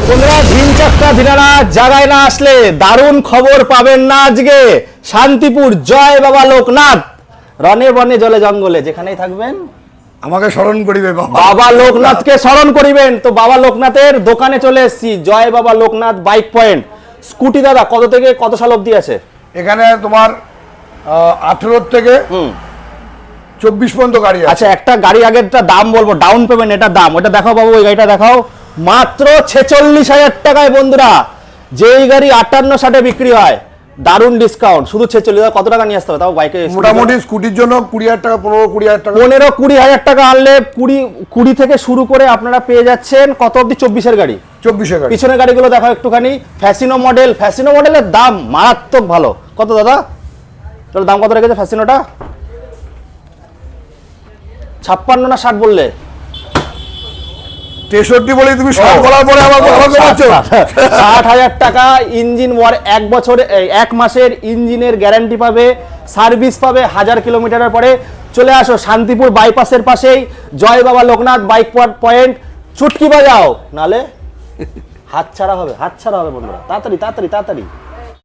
বন্ধুরা ধিন চাক্কা ধিনারা জায়গায় না আসলে দারুণ খবর পাবেন না আজকে। শান্তিপুর জয় বাবা লোকনাথ, রনে বনে জলে জঙ্গলে যেখানেই থাকবেন আমাকে স্মরণ করিবে বাবা লোকনাথকে স্মরণ করিবেন। তো বাবা লোকনাথের দোকানে চলে এসেছি, জয় বাবা লোকনাথ বাইক পয়েন্ট। স্কুটি দাদা কত থেকে কত সাল অবধি আছে এখানে? তোমার 18 থেকে 24 পর্যন্ত গাড়ি আছে। আচ্ছা, একটা গাড়ি আগেরটা দাম বলবো, ডাউন পেমেন্ট এটা দাম, ওটা দেখাও বাবু, ওই গাড়িটা দেখাও। মাত্র 46,000 টাকায় বন্ধুরা, যেই গাড়ি 58-60 বিক্রি হয়, দারুণ ডিসকাউন্ট, শুধু 46,000। কত টাকা নিয়ে আসতে হবে তাও বাইকে? মোটামুটি স্কুটির জন্য 20,000 টাকা, 15-20,000 টাকা, 15-20,000 টাকা আনলে 20 থেকে শুরু করে আপনারা পেয়ে যাচ্ছেন কত অবধি? 24-এর গাড়ি। 24 গাড়ি। পিছনের গাড়িগুলো দেখাও একটুখানি। ফ্যাসিনো মডেল, ফ্যাসিনো মডেলের দাম মারাত্মক ভালো। কত দাদা তোর দাম কত রেখেছে ফ্যাসিনোটা? 56 না 60 বললে? 63 বলেই তুমি 60 বলার পরে আবার আমাকে বলছো 60,000 টাকা ইঞ্জিন, 1 বছর 1 মাসের ইঞ্জিনের গ্যারান্টি পাবে, সার্ভিস পাবে 1000 কিলোমিটারের পরে। চলে আসো শান্তিপুর বাইপাসের পাশেই জয় বাবা লোকনাথ বাইক পয়েন্ট। চুটকি বাজাও, নালে হাতছাড়া হবে, হাতছাড়া হবে বন্ধুরা। তাড়াতাড়ি তাড়াতাড়ি তাড়াতাড়ি।